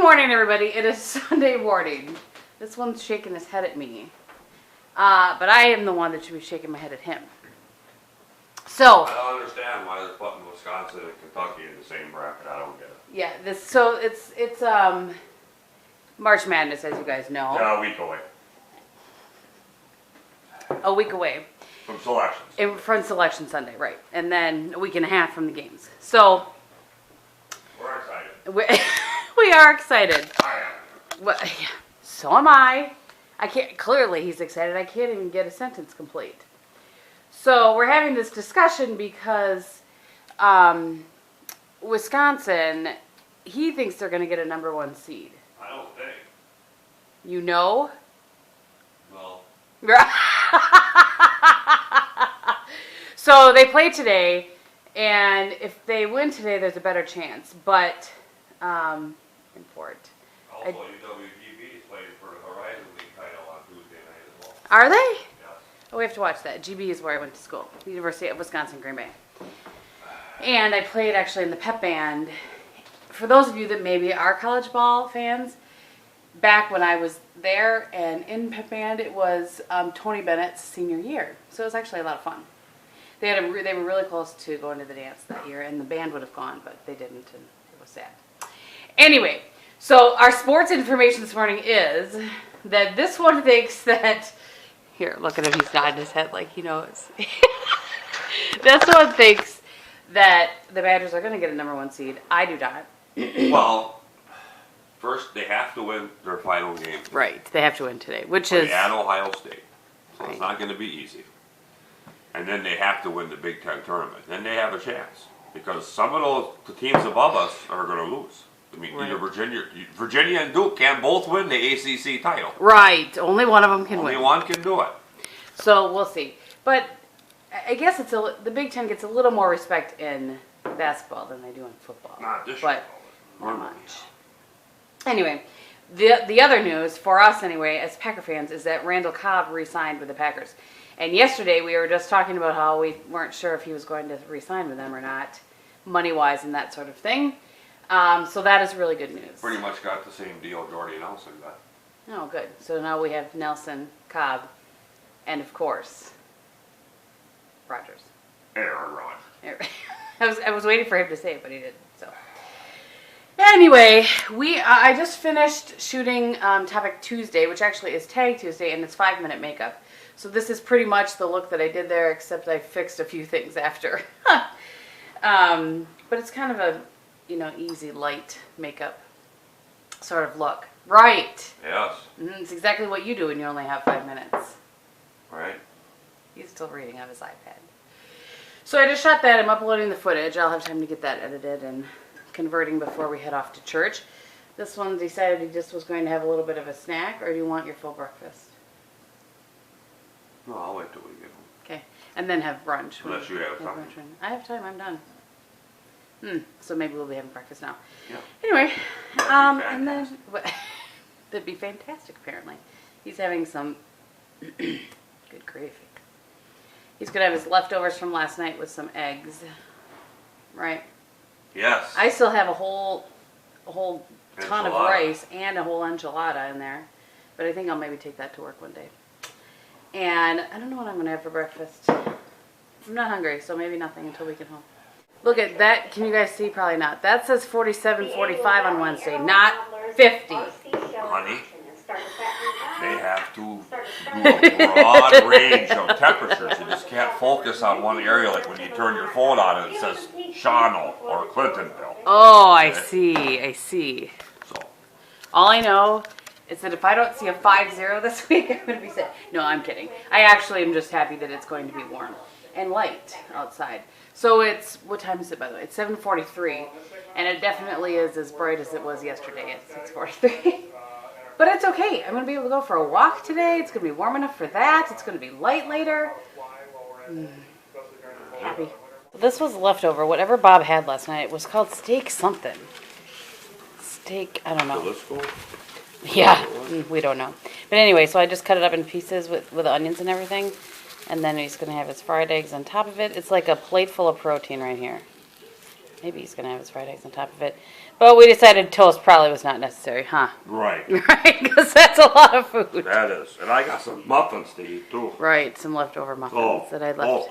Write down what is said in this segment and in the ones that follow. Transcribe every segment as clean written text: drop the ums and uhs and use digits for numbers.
morning, everybody. It is Sunday morning. This one's shaking his head at me. But I am the one that should be shaking my head at him. So I don't understand why they're putting Wisconsin and Kentucky in the same bracket. I don't get it. yeah, it's March Madness, as you guys know. Yeah, a week away. A week away. From selections. From Selection Sunday, right. And then a week and a half from the games. So We're excited. we are excited. I am. Well, yeah, so am I. Clearly he's excited. I can't even get a sentence complete. So we're having this discussion because Wisconsin, he thinks they're going to get a #1 seed. I don't think. You know? Well. So they play today, and if they win today, there's a better chance. But import. Also, UWGB is playing for the Horizon League title on Tuesday night as well. Are they? Yes. Oh, we have to watch that. GB is where I went to school, University of Wisconsin, Green Bay. And I played actually in the pep band. For those of you that maybe are college ball fans, back when I was there and in pep band, it was Tony Bennett's senior year. So it was actually a lot of fun. They were really close to going to the dance that year, and the band would have gone, but they didn't, and it was sad. Anyway, so our sports information this morning is that this one thinks that, here, look at him, he's nodding his head like he knows. This one thinks that the Badgers are going to get a #1 seed. I do not. Well, first they have to win their final game. Right, they have to win today, which is at Ohio State. So right. It's not going to be easy. And then they have to win the Big Ten tournament. Then they have a chance. Because some of the teams above us are going to lose. I mean, right. either Virginia and Duke can both win the ACC title. Right, only one of them can win. Only one can do it. So we'll see. But I guess the Big Ten gets a little more respect in basketball than they do in football. Not this but year. not much. Anyway, the other news for us anyway, as Packer fans, is that Randall Cobb re-signed with the Packers. And yesterday we were just talking about how we weren't sure if he was going to re-sign with them or not, money-wise and that sort of thing. So that is really good news. Pretty much got the same deal Jordy Nelson got. Oh, good. So now we have Nelson, Cobb, and of course, Rodgers. Aaron Rodgers. I was waiting for him to say it, but he didn't. So anyway, I just finished shooting Topic Tuesday, which actually is Tag Tuesday, and it's 5-minute makeup. So this is pretty much the look that I did there, except I fixed a few things after. But it's kind of a easy, light makeup sort of look. Right. Yes. It's exactly what you do when you only have 5 minutes. Right. He's still reading on his iPad. So I just shot that. I'm uploading the footage. I'll have time to get that edited and converting before we head off to church. This one decided he just was going to have a little bit of a snack, or do you want your full breakfast? No, I'll wait till we get home. Okay. And then have brunch. Unless you have time. I have time. I'm done. So maybe we'll be having breakfast now. Yeah. Anyway, That'd and then that'd be fantastic. Apparently, he's having some good gravy. He's gonna have his leftovers from last night with some eggs, right? Yes. I still have a whole ton of Enchilada. rice and a whole enchilada in there, but I think I'll maybe take that to work one day. And I don't know what I'm gonna have for breakfast. I'm not hungry, so maybe nothing until we get home. Look at that. Can you guys see? Probably not. That says 47.45 on Wednesday, not 50. Honey, they have to do a broad range of temperatures. You just can't focus on one area, like when you turn your phone on and it says Shawano or Clintonville. Oh, I see. I see. So, All I know is that if I don't see a 5-0 this week, I'm going to be sad. No, I'm kidding. I actually am just happy that it's going to be warm and light outside. So it's, what time is it, by the way? It's 7:43, and it definitely is as bright as it was yesterday at 6:43. But it's okay. I'm going to be able to go for a walk today. It's going to be warm enough for that. It's going to be light later. Happy. This was leftover. Whatever Bob had last night, it was called steak something. Steak, I don't know. Yeah, we don't know. But anyway, so I just cut it up in pieces with the onions and everything. And then he's going to have his fried eggs on top of it. It's like a plate full of protein right here. Maybe he's gonna have his fried eggs on top of it. But we decided toast probably was not necessary, huh? Right. Right, because that's a lot of food. That is. And I got some muffins to eat too. Right, some leftover muffins that I left. Oh.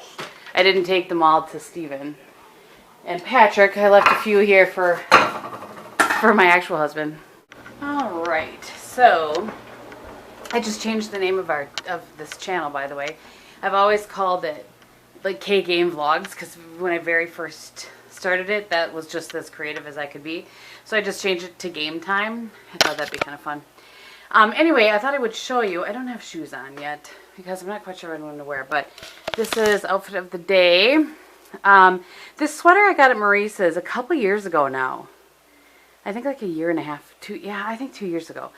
I didn't take them all to Stephen and Patrick. I left a few here for my actual husband. All right, so I just changed the name of this channel, by the way. I've always called it like K-Game Vlogs because when I very first started it, that was just as creative as I could be. So I just changed it to Game Time. I thought that'd be kind of fun. Anyway, I thought I would show you. I don't have shoes on yet because I'm not quite sure what I'm going to wear, but this is outfit of the day. This sweater I got at Maurice's a couple years ago now. I think like a year and a half, I think 2 years ago.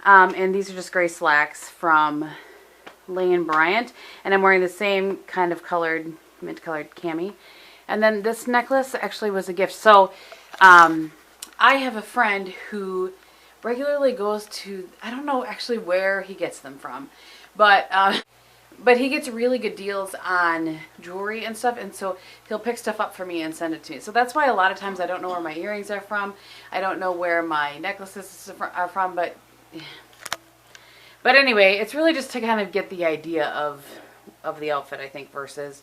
And these are just gray slacks from Lane Bryant. And I'm wearing the same kind of colored, mint colored cami. And then this necklace actually was a gift. So I have a friend who regularly goes to, I don't know actually where he gets them from, but he gets really good deals on jewelry and stuff, and so he'll pick stuff up for me and send it to me. So that's why a lot of times I don't know where my earrings are from. I don't know where my necklaces are from, but anyway, it's really just to kind of get the idea of the outfit, I think, versus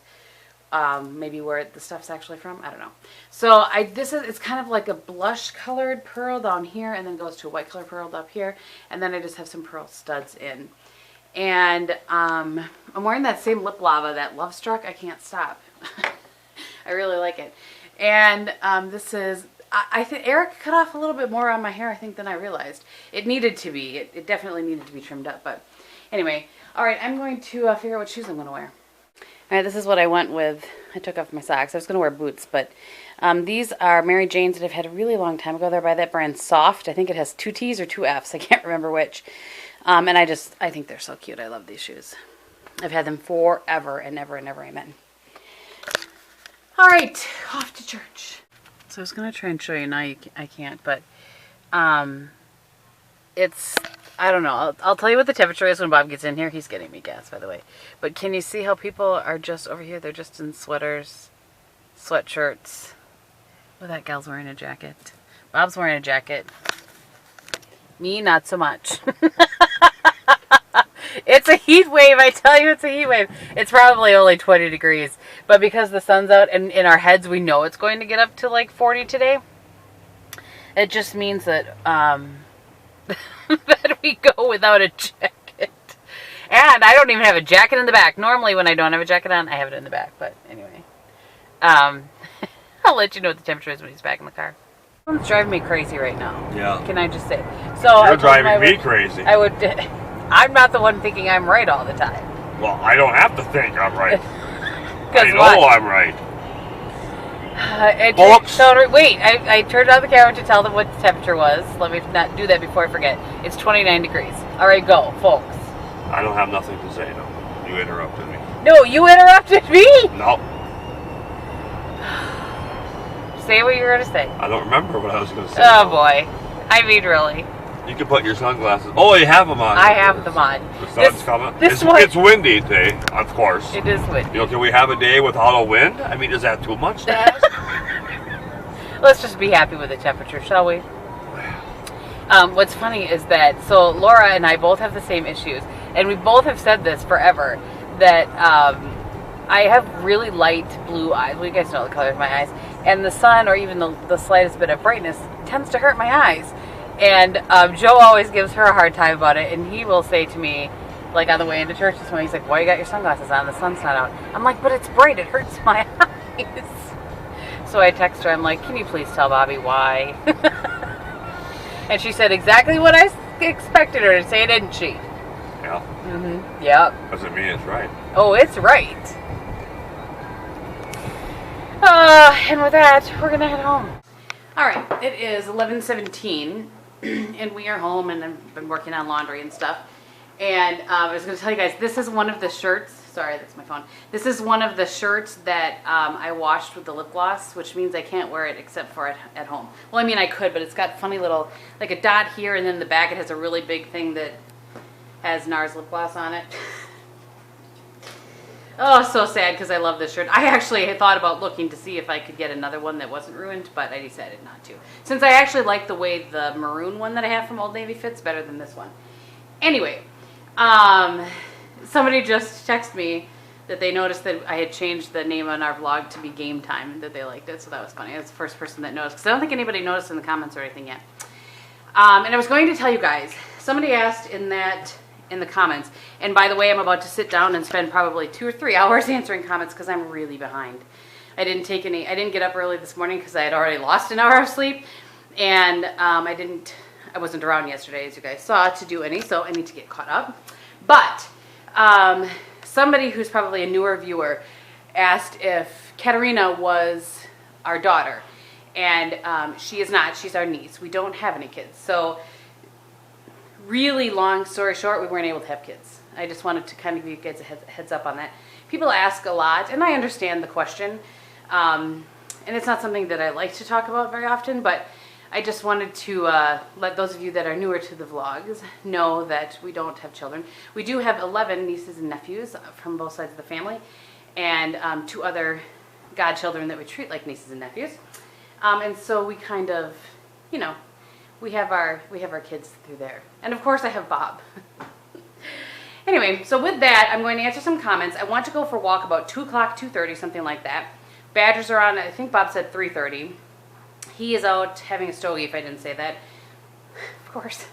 maybe where the stuff's actually from. I don't know. So it's kind of like a blush colored pearl down here, and then goes to a white color pearl up here, and then I just have some pearl studs in. And I'm wearing that same lip lava, that Love Struck. I can't stop. I really like it. And this is, I think Eric cut off a little bit more on my hair, I think, than I realized. It needed to be. It definitely needed to be trimmed up. But anyway, all right, I'm going to figure out what shoes I'm going to wear. All right, this is what I went with. I took off my socks. I was going to wear boots, but these are Mary Jane's that I've had a really long time ago. They're by that brand Soft. I think it has 2 T's or 2 F's. I can't remember which. And I think they're so cute. I love these shoes. I've had them forever and ever and ever. Amen. All right, off to church. So I was going to try and show you. Now I can't, but it's, I don't know. I'll tell you what the temperature is when Bob gets in here. He's getting me gas, by the way. But can you see how people are just over here? They're just in sweaters, sweatshirts. Oh, that gal's wearing a jacket. Bob's wearing a jacket. Me, not so much. It's a heat wave. I tell you, it's a heat wave. It's probably only 20 degrees. But because the sun's out and in our heads we know it's going to get up to like 40 today, it just means that that we go without a jacket. And I don't even have a jacket in the back. Normally when I don't have a jacket on, I have it in the back. But anyway, I'll let you know what the temperature is when he's back in the car. It's driving me crazy right now. Yeah. Can I just say? So you're driving me crazy. I'm not the one thinking I'm right all the time. Well, I don't have to think I'm right. I know I'm right. Wait, I turned on the camera to tell them what the temperature was. Let me not do that before I forget. It's 29 degrees. All right, go, folks. I don't have nothing to say, no. You interrupted me. No, you interrupted me? No. Say what you were going to say. I don't remember what I was going to say. Oh, boy. I mean, really. You can put your sunglasses. Oh, you have them on. I have them on. The sun's coming. It's windy today, of course. It is windy. You know, can we have a day without a wind? I mean, is that too much to ask? Let's just be happy with the temperature, shall we? What's funny is that, so Laura and I both have the same issues, and we both have said this forever, that I have really light blue eyes. Well, you guys know the color of my eyes. And the sun, or even the slightest bit of brightness, tends to hurt my eyes. And Joe always gives her a hard time about it, and he will say to me, like on the way into church this morning, he's like, why you got your sunglasses on? The sun's not out. I'm like, but it's bright. It hurts my eyes. So I text her. I'm like, can you please tell Bobby why? And she said exactly what I expected her to say, didn't she? Yeah. Mm-hmm. Yep. Doesn't mean it's right. Oh, it's right. And with that, we're going to head home. All right. It is 11:17, and we are home, and I've been working on laundry and stuff. And I was going to tell you guys, this is one of the shirts. Sorry, that's my phone. This is one of the shirts that I washed with the lip gloss, which means I can't wear it except for at home. Well, I mean, I could, but it's got funny little, like a dot here, and then in the back it has a really big thing that has NARS lip gloss on it. Oh, so sad because I love this shirt. I actually had thought about looking to see if I could get another one that wasn't ruined, but I decided not to. Since I actually like the way the maroon one that I have from Old Navy fits better than this one. Anyway, somebody just texted me that they noticed that I had changed the name on our vlog to be Game Time, that they liked it, so that was funny. I was the first person that noticed, because I don't think anybody noticed in the comments or anything yet. And I was going to tell you guys, somebody asked in the comments, and by the way, I'm about to sit down and spend probably 2 or 3 hours answering comments because I'm really behind. I didn't get up early this morning because I had already lost an hour of sleep, and I wasn't around yesterday, as you guys saw, to do any, so I need to get caught up. But somebody who's probably a newer viewer asked if Katerina was our daughter, and she is not. She's our niece. We don't have any kids, so really long story short, we weren't able to have kids. I just wanted to kind of give you guys a heads up on that. People ask a lot, and I understand the question, and it's not something that I like to talk about very often, but I just wanted to let those of you that are newer to the vlogs know that we don't have children. We do have 11 nieces and nephews from both sides of the family, and 2 other godchildren that we treat like nieces and nephews. And so we kind of, you know, we have our kids through there. And of course I have Bob. Anyway, so with that, I'm going to answer some comments. I want to go for a walk about 2 o'clock, 2:30, something like that. Badgers are on, I think Bob said 3:30. He is out having a stogie, if I didn't say that. Of course.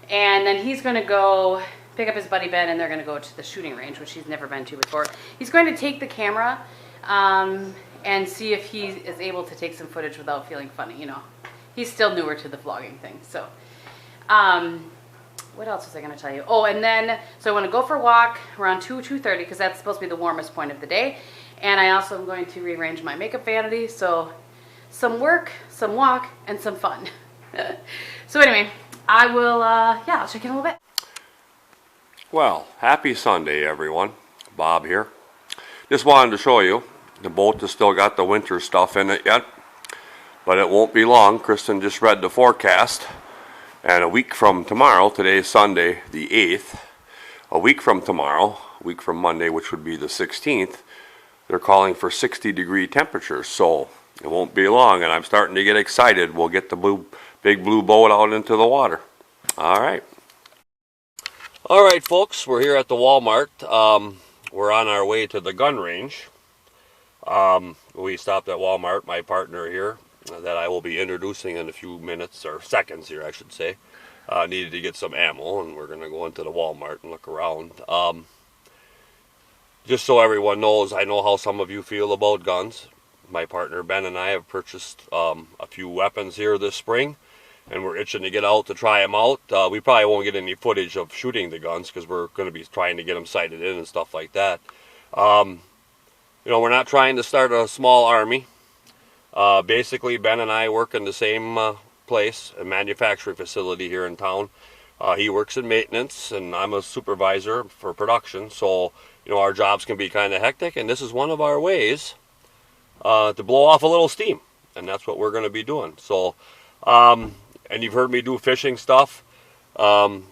And then he's going to go pick up his buddy Ben, and they're going to go to the shooting range, which he's never been to before. He's going to take the camera and see if he is able to take some footage without feeling funny, you know. He's still newer to the vlogging thing, so. What else was I going to tell you? Oh, and then, so I want to go for a walk around 2:30, because that's supposed to be the warmest point of the day. And I also am going to rearrange my makeup vanity, so some work, some walk, and some fun. So anyway, I will, I'll check in a little bit. Well, happy Sunday, everyone. Bob here. Just wanted to show you, the boat has still got the winter stuff in it yet, but it won't be long. Kristin just read the forecast, and a week from tomorrow, today's Sunday the 8th, a week from tomorrow, a week from Monday, which would be the 16th, they're calling for 60-degree temperatures, so it won't be long, and I'm starting to get excited. We'll get the big blue boat out into the water. All right. All right, folks, we're here at the Walmart. We're on our way to the gun range. We stopped at Walmart, my partner here, that I will be introducing in a few minutes, or seconds here, I should say. Needed to get some ammo, and we're going to go into the Walmart and look around. Just so everyone knows, I know how some of you feel about guns. My partner Ben and I have purchased a few weapons here this spring, and we're itching to get out to try them out. We probably won't get any footage of shooting the guns because we're going to be trying to get them sighted in and stuff like that. You know, we're not trying to start a small army. Basically, Ben and I work in the same place, a manufacturing facility here in town. He works in maintenance, and I'm a supervisor for production, so you know, our jobs can be kind of hectic, and this is one of our ways to blow off a little steam, and that's what we're going to be doing. So, and you've heard me do fishing stuff. So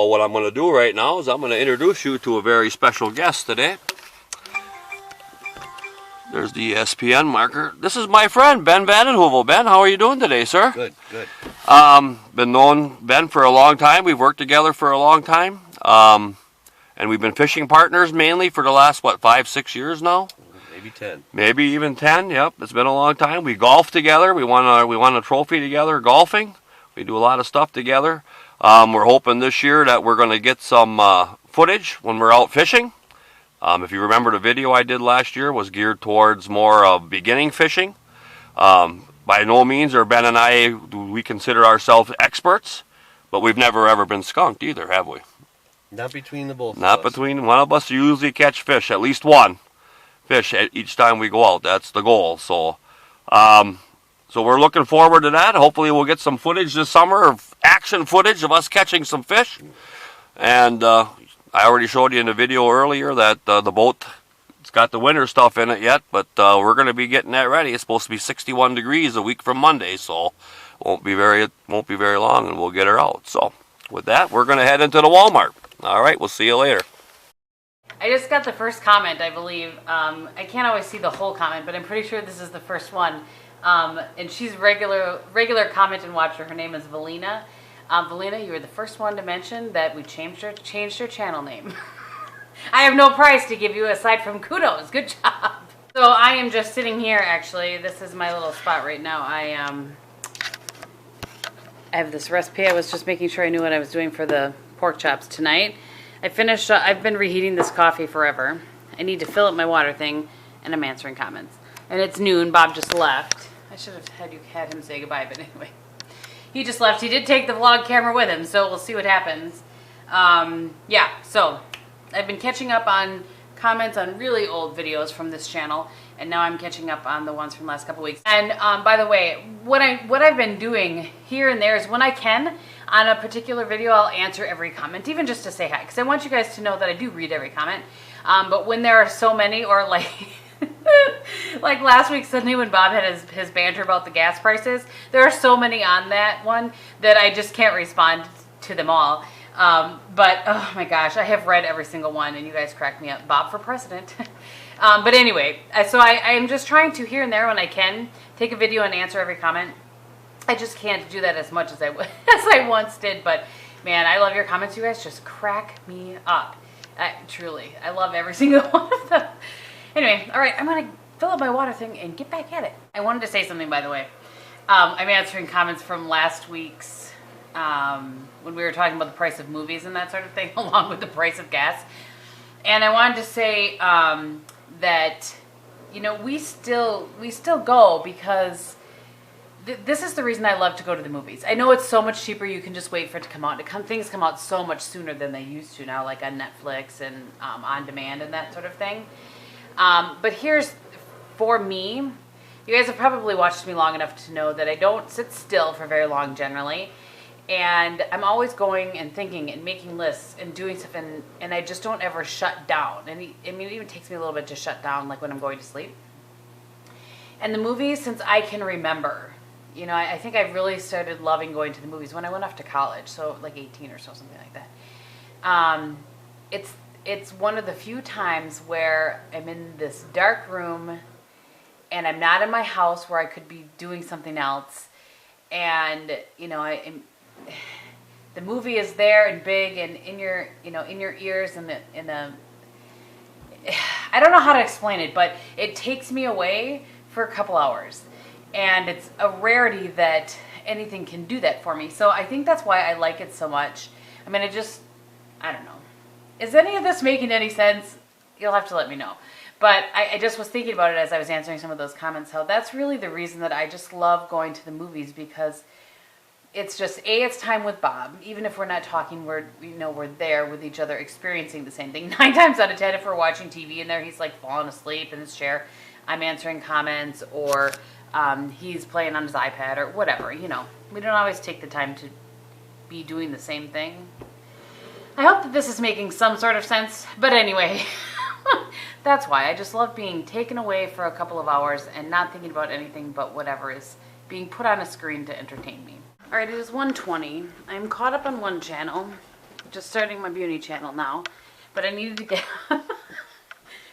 what I'm going to do right now is I'm going to introduce you to a very special guest today. There's the ESPN marker. This is my friend, Ben Vandenhoevel. Ben, how are you doing today, sir? Good, good. Been knowing Ben for a long time. We've worked together for a long time. And we've been fishing partners mainly for the last, what, 5-6 years now? Maybe 10. Maybe even 10, yep. It's been a long time. We golf together. We won a trophy together golfing. We do a lot of stuff together. We're hoping this year that we're going to get some footage when we're out fishing. If you remember, the video I did last year was geared towards more of beginning fishing. By no means are Ben and I, we consider ourselves experts, but we've never ever been skunked either, have we? Not between the both of us. Not between one of us. Usually catch fish, at least one fish each time we go out. That's the goal. So, so we're looking forward to that. Hopefully we'll get some footage this summer, of action footage of us catching some fish. And I already showed you in the video earlier that the boat, it's got the winter stuff in it yet, but we're going to be getting that ready. It's supposed to be 61 degrees a week from Monday, so won't be very long, and we'll get her out. So with that, we're going to head into the Walmart. All right, we'll see you later. I just got the first comment, I believe. I can't always see the whole comment, but I'm pretty sure this is the first one. And she's regular comment and watcher. Her name is Valina. Valina, you were the first one to mention that we changed her channel name. I have no prize to give you aside from kudos. Good job. So I am just sitting here, actually. This is my little spot right now. I have this recipe. I was just making sure I knew what I was doing for the pork chops tonight. I finished, I've been reheating this coffee forever. I need to fill up my water thing, and I'm answering comments. And it's noon. Bob just left. I should have had him say goodbye, but anyway. He just left. He did take the vlog camera with him, so we'll see what happens. Yeah, so I've been catching up on comments on really old videos from this channel, and now I'm catching up on the ones from the last couple weeks. And by the way, what I've been doing here and there is when I can, on a particular video, I'll answer every comment, even just to say hi, because I want you guys to know that I do read every comment. But when there are so many, or like like last week Sunday when Bob had his banter about the gas prices, there are so many on that one that I just can't respond to them all. But oh my gosh, I have read every single one, and you guys crack me up. Bob for president. But anyway, so I'm just trying to here and there when I can take a video and answer every comment. I just can't do that as much as I once did. But man, I love your comments. You guys just crack me up. Truly, I love every single one of them. Anyway, all right, I'm gonna fill up my water thing and get back at it. I wanted to say something, by the way. I'm answering comments from last week's when we were talking about the price of movies and that sort of thing, along with the price of gas. And I wanted to say that, you know, we still go because this is the reason I love to go to the movies. I know it's so much cheaper. You can just wait for it to come out. Things come out so much sooner than they used to now, like on Netflix and on demand and that sort of thing. But here's, for me, you guys have probably watched me long enough to know that I don't sit still for very long generally. And I'm always going and thinking and making lists and doing stuff, and I just don't ever shut down. And I mean, it even takes me a little bit to shut down, like when I'm going to sleep. And the movies, since I can remember, you know, I think I really started loving going to the movies when I went off to college, so like 18 or so, something like that. It's one of the few times where I'm in this dark room and I'm not in my house where I could be doing something else. And, you know, the movie is there and big and in your, you know, in your ears and I don't know how to explain it, but it takes me away for a couple hours. And it's a rarity that anything can do that for me. So I think that's why I like it so much. I mean, I don't know. Is any of this making any sense? You'll have to let me know. But I just was thinking about it as I was answering some of those comments, how that's really the reason that I just love going to the movies, because it's just, it's time with Bob. Even if we're not talking, we're there with each other experiencing the same thing. 9 times out of 10, if we're watching TV in there, he's like falling asleep in his chair. I'm answering comments, or he's playing on his iPad or whatever, you know. We don't always take the time to be doing the same thing. I hope that this is making some sort of sense, but anyway, that's why. I just love being taken away for a couple of hours and not thinking about anything but whatever is being put on a screen to entertain me. All right, it is 1:20. I'm caught up on one channel, just starting my beauty channel now, but I needed to get,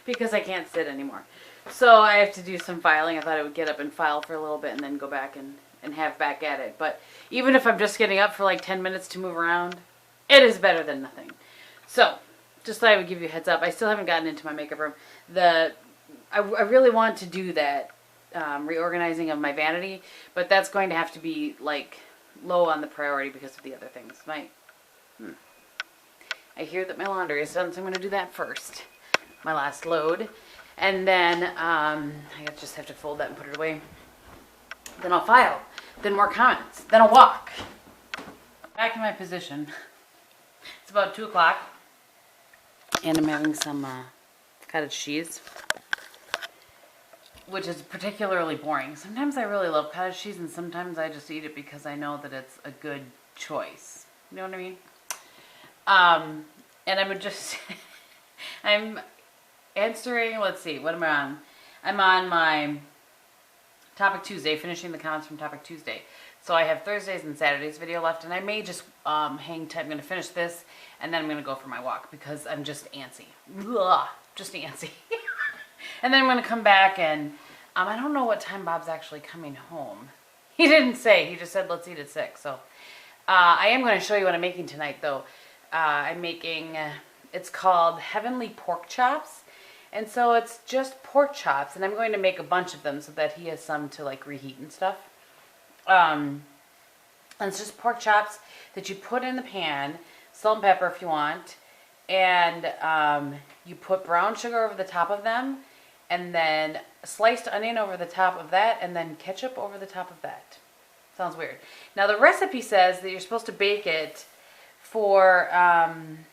because I can't sit anymore. So I have to do some filing. I thought I would get up and file for a little bit and then go back and have back at it. But even if I'm just getting up for like 10 minutes to move around, it is better than nothing. So, just thought I would give you a heads up. I still haven't gotten into my makeup room. I really want to do that reorganizing of my vanity, but that's going to have to be like low on the priority because of the other things. I hear that my laundry is done, so I'm going to do that first. My last load. And then I just have to fold that and put it away. Then I'll file. Then more comments. Then I'll walk. Back in my position. It's about 2 o'clock. And I'm having some cottage cheese, which is particularly boring. Sometimes I really love cottage cheese, and sometimes I just eat it because I know that it's a good choice. You know what I mean? And I'm answering, let's see, what am I on? I'm on my Topic Tuesday, finishing the comments from Topic Tuesday. So I have Thursdays and Saturdays video left, and I may just hang tight. I'm going to finish this, and then I'm going to go for my walk because I'm just antsy. Ugh, just antsy. And then I'm going to come back, and I don't know what time Bob's actually coming home. He didn't say. He just said, let's eat at 6. So I am going to show you what I'm making tonight, though. I'm making, it's called Heavenly Pork Chops. And so it's just pork chops, and I'm going to make a bunch of them so that he has some to like reheat and stuff. And it's just pork chops that you put in the pan, salt and pepper if you want, and you put brown sugar over the top of them, and then sliced onion over the top of that, and then ketchup over the top of that. Sounds weird. Now the recipe says that you're supposed to bake it for an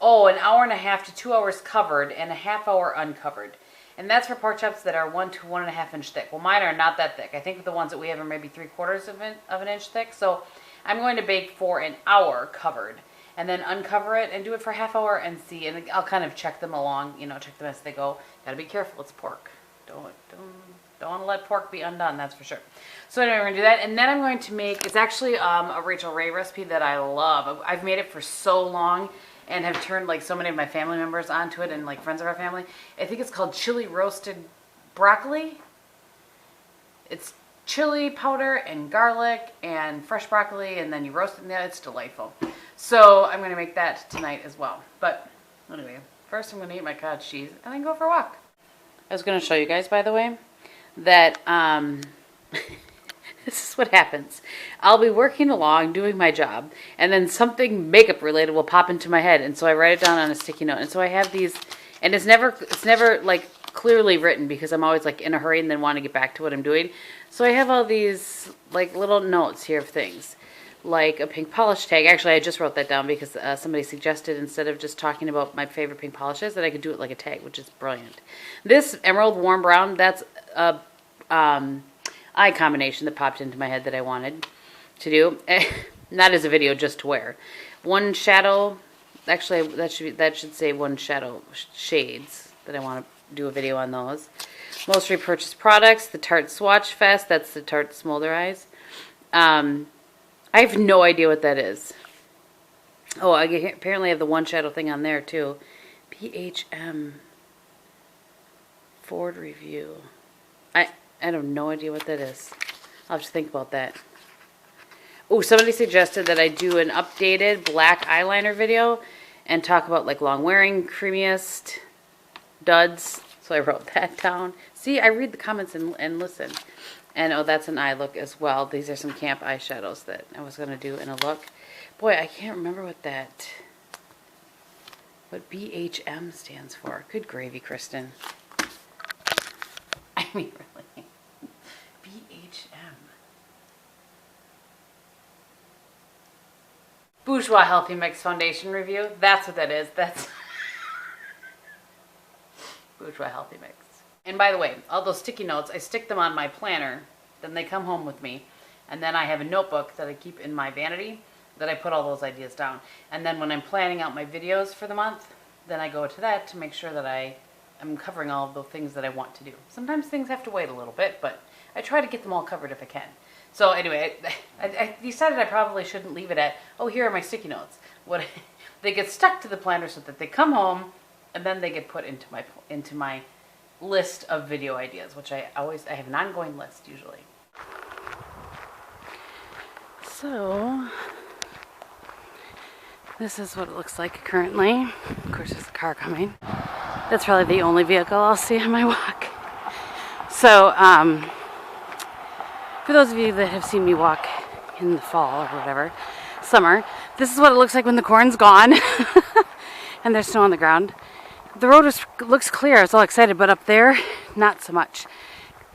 hour and a half to 2 hours covered and a half hour uncovered. And that's for pork chops that are 1 to 1.5 inch thick. Well, mine are not that thick. I think the ones that we have are maybe 3/4 of an inch thick. So I'm going to bake for an hour covered and then uncover it and do it for a half hour and see. And I'll kind of check them along, check them as they go. Gotta be careful, it's pork. Don't want to let pork be undone, that's for sure. So anyway, we're going to do that. And then I'm going to make, it's actually a Rachel Ray recipe that I love. I've made it for so long and have turned like so many of my family members onto it and like friends of our family. I think it's called chili roasted broccoli. It's chili powder and garlic and fresh broccoli, and then you roast it in there. It's delightful. So I'm going to make that tonight as well. But anyway, first I'm going to eat my cottage cheese and then go for a walk. I was going to show you guys, by the way, that this is what happens. I'll be working along, doing my job, and then something makeup related will pop into my head, and so I write it down on a sticky note. And so I have these, and it's never like clearly written because I'm always like in a hurry and then want to get back to what I'm doing. So I have all these like little notes here of things, like a pink polish tag. Actually, I just wrote that down because somebody suggested instead of just talking about my favorite pink polishes that I could do it like a tag, which is brilliant. This emerald warm brown, that's a eye combination that popped into my head that I wanted to do. Not as a video, just to wear. One shadow, actually that should say one shadow shades that I want to do a video on those. Most repurchased products, the Tarte Swatch Fest, that's the Tarte Smolder Eyes. I have no idea what that is. Oh, I apparently have the one shadow thing on there too. BHM Ford Review. I have no idea what that is. I'll have to think about that. Oh, somebody suggested that I do an updated black eyeliner video and talk about like long wearing, creamiest, duds. So I wrote that down. See, I read the comments and listen. And oh, that's an eye look as well. These are some camp eyeshadows that I was going to do in a look. Boy, I can't remember what BHM stands for. Good gravy, Kristin. I mean, really. BHM. Bourjois Healthy Mix Foundation Review. That's what that is. That's Bourjois Healthy Mix. And by the way, all those sticky notes, I stick them on my planner. Then they come home with me. And then I have a notebook that I keep in my vanity that I put all those ideas down. And then when I'm planning out my videos for the month, then I go to that to make sure that I'm covering all of the things that I want to do. Sometimes things have to wait a little bit, but I try to get them all covered if I can. So anyway, I decided I probably shouldn't leave it at, oh, here are my sticky notes. They get stuck to the planner so that they come home and then they get put into my list of video ideas, which I have an ongoing list usually. So this is what it looks like currently. Of course, there's a car coming. That's probably the only vehicle I'll see on my walk. So, for those of you that have seen me walk in the fall or whatever, summer, this is what it looks like when the corn's gone and there's snow on the ground. The road looks clear. I was all excited, but up there, not so much.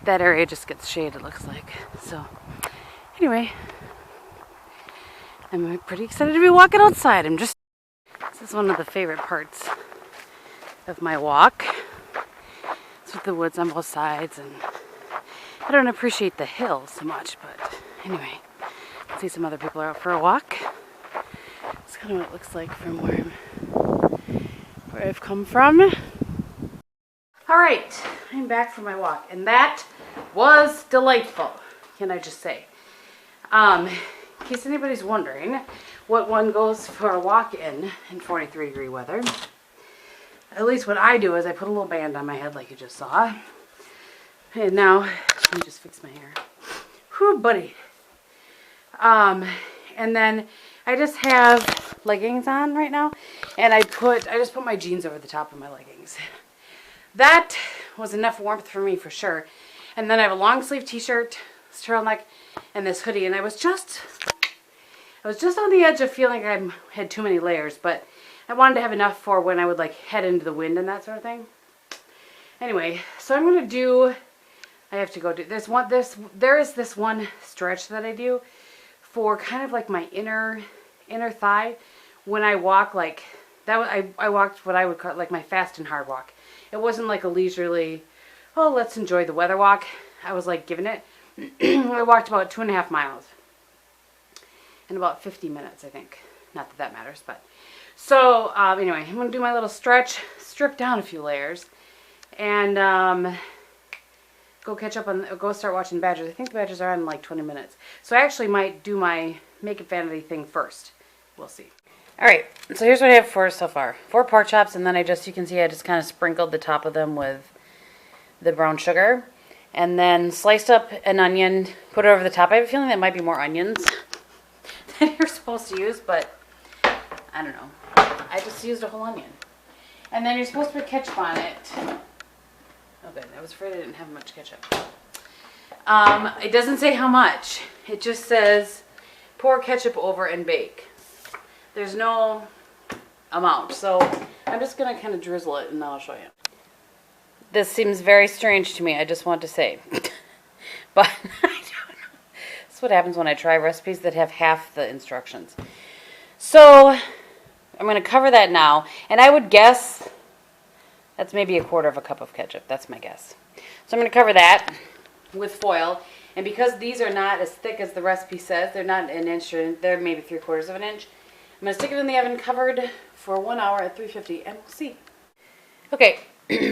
That area just gets shade, it looks like. So, anyway, I'm pretty excited to be walking outside. This is one of the favorite parts of my walk. It's with the woods on both sides, and I don't appreciate the hill so much, but anyway, I can see some other people are out for a walk. That's kind of what it looks like from where I've come from. All right, I'm back from my walk, and that was delightful, can I just say. In case anybody's wondering what one goes for a walk in 43-degree weather. At least what I do is I put a little band on my head like you just saw. And now, let me just fix my hair. Whew, buddy. And then I just have leggings on right now. And I just put my jeans over the top of my leggings. That was enough warmth for me for sure. And then I have a long sleeve t-shirt, this turtleneck, and this hoodie. And I was just on the edge of feeling I had too many layers, but I wanted to have enough for when I would like head into the wind and that sort of thing. Anyway, so I'm gonna do. I have to go do this one. There is this one stretch that I do for kind of like my inner thigh when I walk like that. I walked what I would call like my fast and hard walk. It wasn't like a leisurely, oh, let's enjoy the weather walk. I was like giving it. I walked about 2.5 miles in about 50 minutes, I think. Not that that matters, but. So, anyway, I'm going to do my little stretch, strip down a few layers, and go start watching Badgers. I think the Badgers are on in like 20 minutes. So I actually might do my Make It Vanity thing first. We'll see. Alright, so here's what I have for so far. 4 pork chops, and then you can see I just kind of sprinkled the top of them with the brown sugar. And then sliced up an onion, put it over the top. I have a feeling that might be more onions than you're supposed to use, but I don't know. I just used a whole onion. And then you're supposed to put ketchup on it. Oh good, I was afraid I didn't have much ketchup. It doesn't say how much. It just says pour ketchup over and bake. There's no amount. So I'm just going to kind of drizzle it and then I'll show you. This seems very strange to me, I just want to say. But I don't know. That's what happens when I try recipes that have half the instructions. So I'm going to cover that now, and I would guess that's maybe 1/4 cup of ketchup. That's my guess. So I'm going to cover that with foil, and because these are not as thick as the recipe says, they're not an inch, they're maybe 3/4 of an inch, I'm going to stick it in the oven covered for 1 hour at 350, and we'll see. Okay,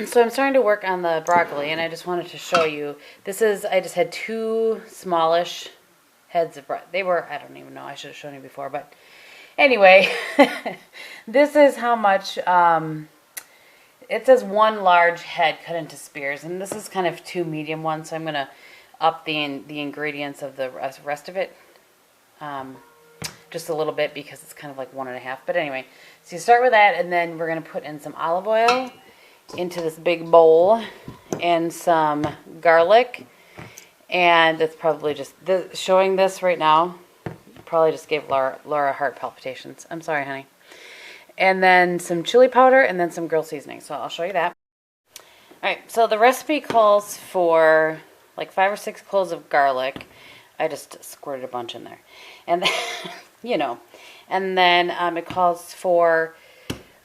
so I'm starting to work on the broccoli, and I just wanted to show you. I just had 2 smallish heads of broccoli. They were, I don't even know, I should have shown you before, but anyway, this is how much, it says 1 large head cut into spears, and this is kind of 2 medium ones, so I'm going to up the ingredients of the rest of it just a little bit because it's kind of like 1.5. But anyway, so you start with that, and then we're going to put in some olive oil into this big bowl and some garlic, and it's probably just showing this right now. Probably just gave Laura heart palpitations. I'm sorry, honey. And then some chili powder and then some grill seasoning. So I'll show you that. Alright, so the recipe calls for like 5 or 6 cloves of garlic. I just squirted a bunch in there. And then, you know. And then it calls for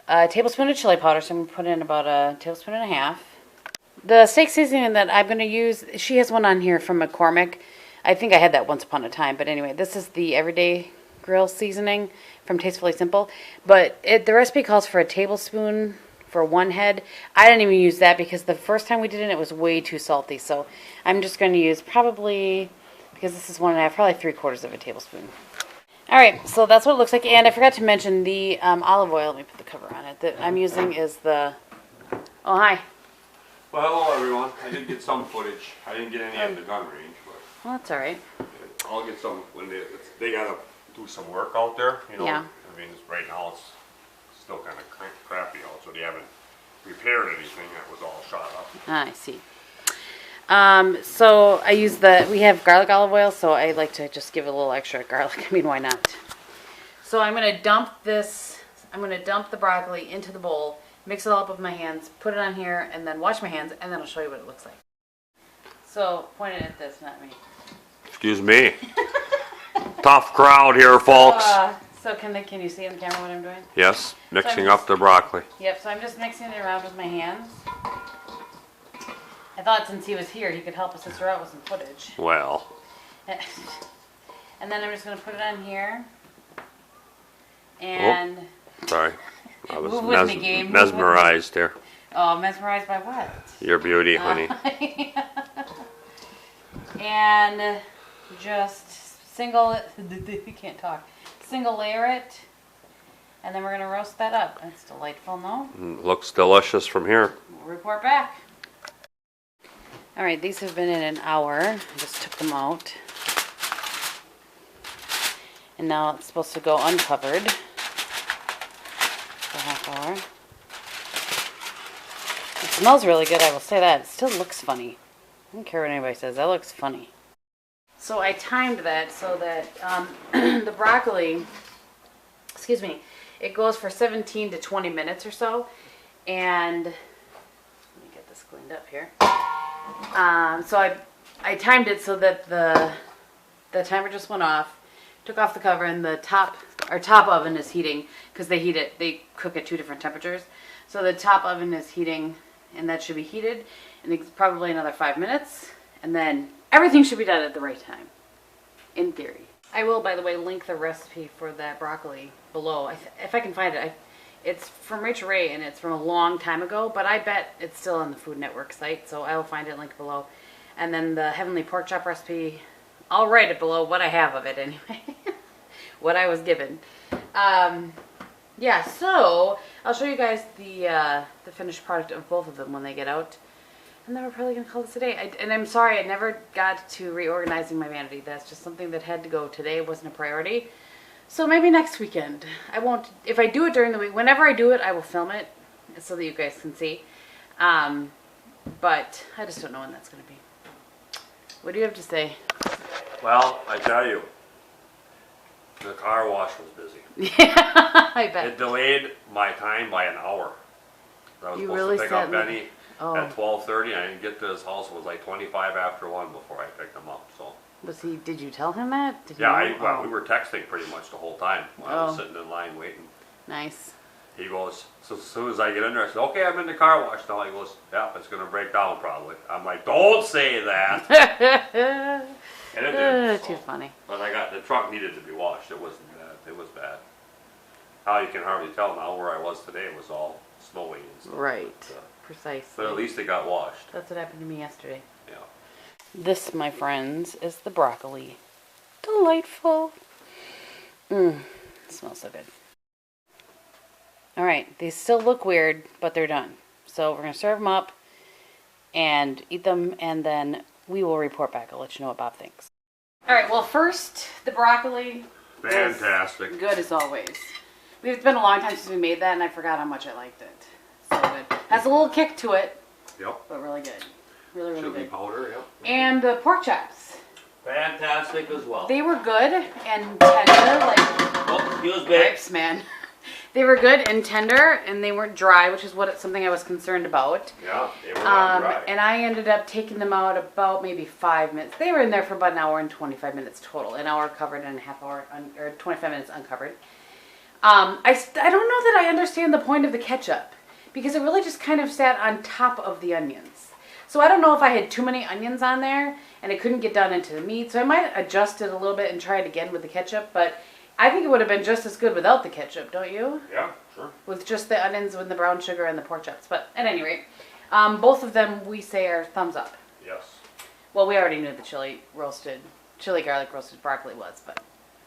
a tablespoon of chili powder. So I'm going to put in about 1.5 tablespoons. The steak seasoning that I'm going to use, she has one on here from McCormick. I think I had that once upon a time, but anyway, this is the everyday grill seasoning from Tastefully Simple. But the recipe calls for a tablespoon for 1 head. I didn't even use that because the first time we did it was way too salty. So I'm just going to use probably, because this is 1.5, probably 3/4 of a tablespoon. All right, so that's what it looks like. And I forgot to mention the olive oil. Let me put the cover on it. That I'm using is the. Oh hi. Well, hello everyone. I did get some footage. I didn't get any at the gun range, but Well, that's all right. I'll get some when they gotta do some work out there. You know. Yeah. I mean, right now it's still kind of crappy out, so they haven't repaired anything that was all shot up. Ah, I see. So I use we have garlic olive oil, so I like to just give it a little extra garlic. I mean, why not? So I'm going to dump the broccoli into the bowl, mix it all up with my hands, put it on here, and then wash my hands, and then I'll show you what it looks like. So, point it at this, not me. Excuse me. Tough crowd here, folks. So can you see on camera what I'm doing? Yes, mixing up the broccoli. Yep, so I'm just mixing it around with my hands. I thought since he was here, he could help us sister out with some footage. Well. And then I'm just going to put it on here. And... Oh, sorry. I was move with me, Gabe. mesmerized here. Oh, mesmerized by what? Your beauty, honey. And just you can't talk. Single layer it, and then we're gonna roast that up. That's delightful, no? Looks delicious from here. We'll report back. All right, these have been in an hour. I just took them out. And now it's supposed to go uncovered for a half hour. It smells really good, I will say that. It still looks funny. I don't care what anybody says, that looks funny. So I timed that so that the broccoli, excuse me, it goes for 17 to 20 minutes or so. And let me get this cleaned up here. So I timed it so that the timer just went off. Took off the cover, and our top oven is heating because they cook at 2 different temperatures. So the top oven is heating, and that should be heated, and it's probably another 5 minutes, and then everything should be done at the right time, in theory. I will, by the way, link the recipe for that broccoli below, if I can find it. It's from Rachel Ray, and it's from a long time ago, but I bet it's still on the Food Network site, so I will find it linked below. And then the heavenly pork chop recipe, I'll write it below, what I have of it anyway. What I was given. Yeah, so I'll show you guys the finished product of both of them when they get out. And then we're probably going to call this a day. And I'm sorry, I never got to reorganizing my vanity. That's just something that had to go today. It wasn't a priority. So maybe next weekend. I won't, if I do it during the week, whenever I do it, I will film it so that you guys can see. But I just don't know when that's going to be. What do you have to say? Well, I tell you, the car wash was busy. Yeah, I bet. It delayed my time by an hour. I was You supposed really to pick sat up in the- Benny Oh. at 12:30. I didn't get to his house. It was like 25 after 1 before I picked him up. So Did you tell him that? Did he yeah, know? we were texting pretty much the whole time while I was Oh. sitting in line waiting. Nice. He goes, so as soon as I get in there, I said, okay, I'm in the car wash now. He goes, yeah, it's going to break down probably. I'm like, don't say that. And it did. Too funny. But the truck needed to be washed. It wasn't bad. It was bad. How you can hardly tell now where I was today. It was all snowy and stuff. Right. But, Precisely. but at least it got washed. That's what happened to me yesterday. Yeah. This, my friends, is the broccoli. Delightful. It smells so good. All right, these still look weird, but they're done. So we're going to serve them up and eat them, and then we will report back. I'll let you know what Bob thinks. All right, well, first, the broccoli. Fantastic. Good as always. It's been a long time since we made that, and I forgot how much I liked it. So good. Has a little kick to it, Yep. but really good. Really, really Chili good. powder, yep. And the pork chops. Fantastic as well. They were good and tender, like Oh, excuse me. grapes, man. They were good and tender, and they weren't dry, which is something I was concerned about. Yeah, they were not dry. And I ended up taking them out about maybe 5 minutes. They were in there for about an hour and 25 minutes total. An hour covered and a half hour, or 25 minutes uncovered. I don't know that I understand the point of the ketchup, because it really just kind of sat on top of the onions. So I don't know if I had too many onions on there, and it couldn't get done into the meat. So I might adjust it a little bit and try it again with the ketchup, but I think it would have been just as good without the ketchup, don't you? Yeah, sure. With just the onions with the brown sugar and the pork chops. But at any rate, both of them we say are thumbs up. Yes. Well, we already knew the chili garlic roasted broccoli was, but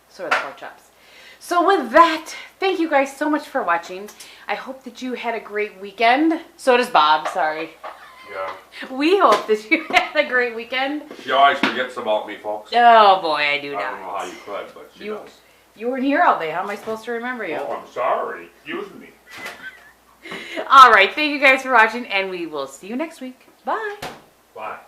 so are the pork chops. So with that, thank you guys so much for watching. I hope that you had a great weekend. So does Bob, sorry. Yeah. We hope that you had a great weekend. She always forgets about me, folks. Oh boy, I do I not. don't know how you could, but she does. You weren't here all day. How am I supposed to remember you? Oh, I'm sorry. Excuse me. All right. Thank you guys for watching, and we will see you next week. Bye. Bye.